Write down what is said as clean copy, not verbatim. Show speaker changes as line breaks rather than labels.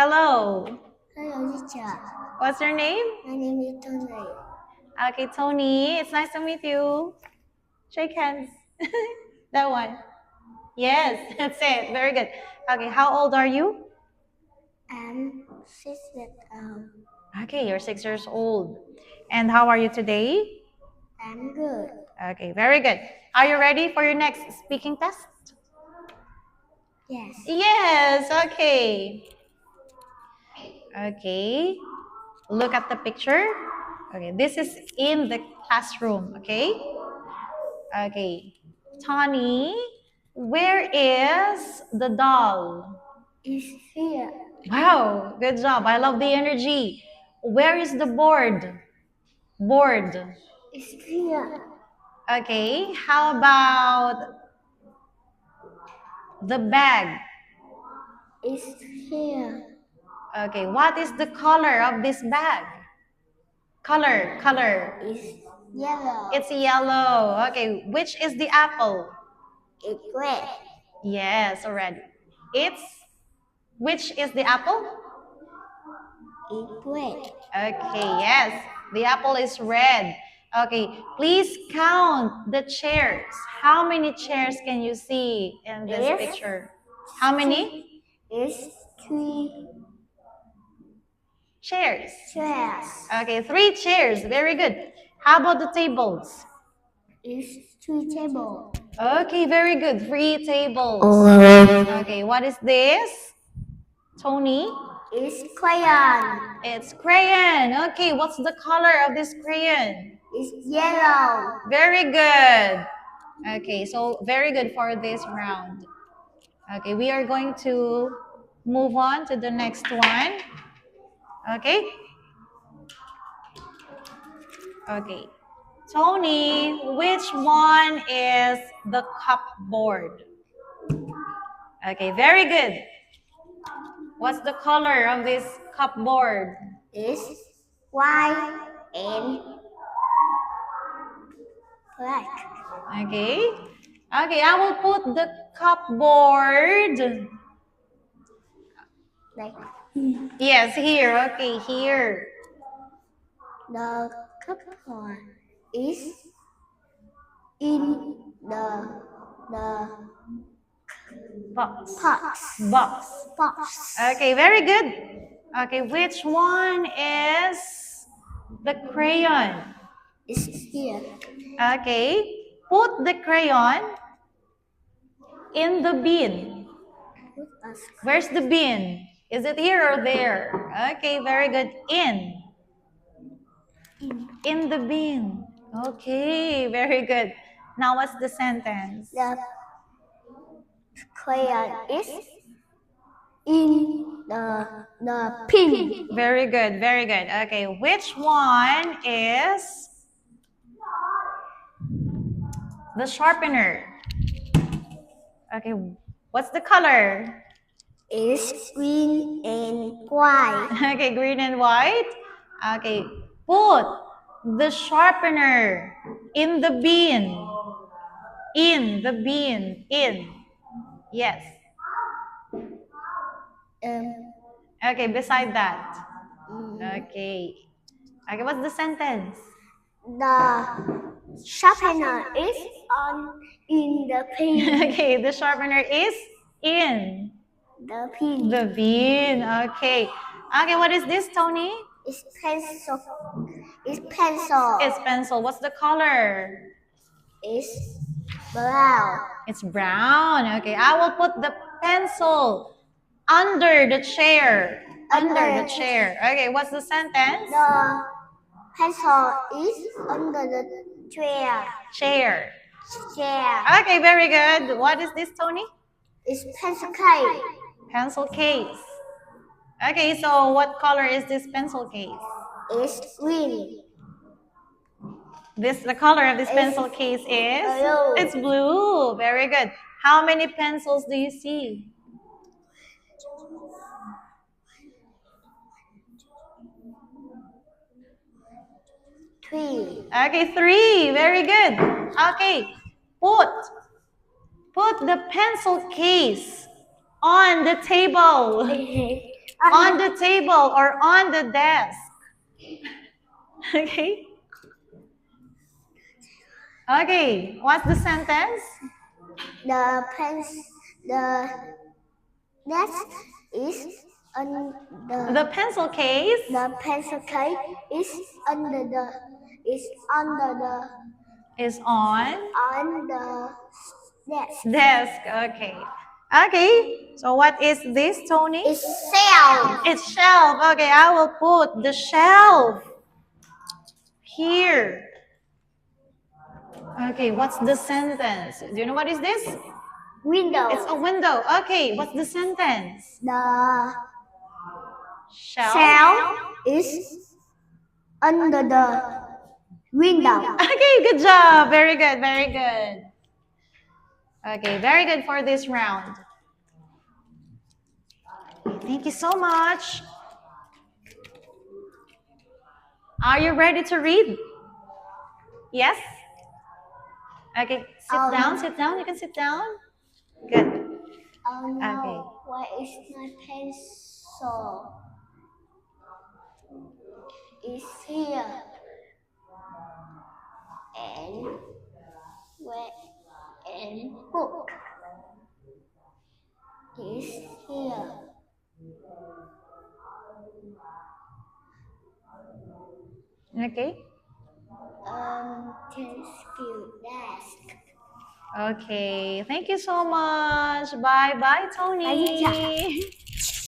Hello.
Hello, teacher.
What's your name?
My name is Tony.
Okay, Tony. It's nice to meet you. Shake hands. That one. Yes, that's it. Very good. Okay, how old are you?
I'm 6 years old.
Okay, you're 6 years old. And how are you today?
I'm good.
Okay, very good. Are you ready for your next speaking test?
Yes.
Yes, okay. Okay, look at the picture. Okay, this is in the classroom, okay? Okay, Tony, where is the doll?
It's here.
Wow, good job. I love the energy. Where is the board? Board.
It's here.
Okay, how about the bag?
It's here.
Okay, what is the color of this bag? Color.
It's yellow.
It's yellow. Okay, which is the apple?
It's red.
Yes, already. Which is the apple?
It's red.
Okay, yes, the apple is red. Okay, please count the chairs. How many chairs can you see in this
Yes.
picture? How many?
It's 3
Chairs.
chairs.
Okay, 3 chairs. Very good. How about the tables?
It's 3 tables.
Okay, very good. 3 tables. Okay, what is this? Tony?
It's crayon.
It's crayon. Okay, what's the color of this crayon?
It's yellow.
Very good. Okay, so very good for this round. Okay, we are going to move on to the next one. Okay? Okay. Tony, which one is the cupboard? Okay, very good. What's the color of this cupboard?
It's white and black.
Okay. Okay, I will put the cupboard.
Like
Yes, here. Okay, here.
the cupboard is in the
Box.
box.
Box. Okay, very good. Okay, which one is the crayon?
It's here.
Okay, put the crayon in the bin. Where's the bin? Is it here or there? Okay, very good. In the bin. Okay, very good. Now what's the sentence?
The crayon is in the pin.
Very good, very good. Okay, which one is the sharpener? Okay, what's the color?
It's green and white.
Okay, green and white. Okay, put the sharpener in the bin. In the bin. In. Yes. Okay, beside that. Okay. Okay, what's the sentence?
The sharpener is in the pin.
Okay, the sharpener is in
The pin.
the bin. Okay. Okay, what is this, Tony?
It's pencil. It's pencil.
It's pencil. What's the color?
It's brown.
It's brown. Okay, I will put the pencil under the chair. Under the chair. Okay, what's the sentence?
The pencil is under the chair.
Chair.
Chair.
Okay, very good. What is this, Tony?
It's pencil case.
Pencil case. Okay, so what color is this pencil case?
It's green.
The color of this pencil case is?
Blue.
It's blue. Very good. How many pencils do you see?
Three.
Okay, 3. Very good. Okay, put the pencil case on the table. On the table or on the desk. Okay? Okay, what's the sentence?
The desk is on
The pencil case
the pencil case is under the
is on
desk.
desk. Okay. Okay, so what is this, Tony?
It's shelf.
It's shelf. Okay, I will put the shelf here. Okay, what's the sentence? Do you know what is this?
Window.
It's a window. Okay, what's the sentence?
The
Shelf.
shelf is under the window.
Okay, good job. Very good, very good. Okay, very good for this round. Thank you so much. Are you ready to read? Yes? Okay, sit down, sit down. You can sit down. Good.
Oh no,
Okay.
where is my pencil? It's here. And book is here.
Okay.
Thank you, desk.
Okay, thank you so much. Bye bye, Tony.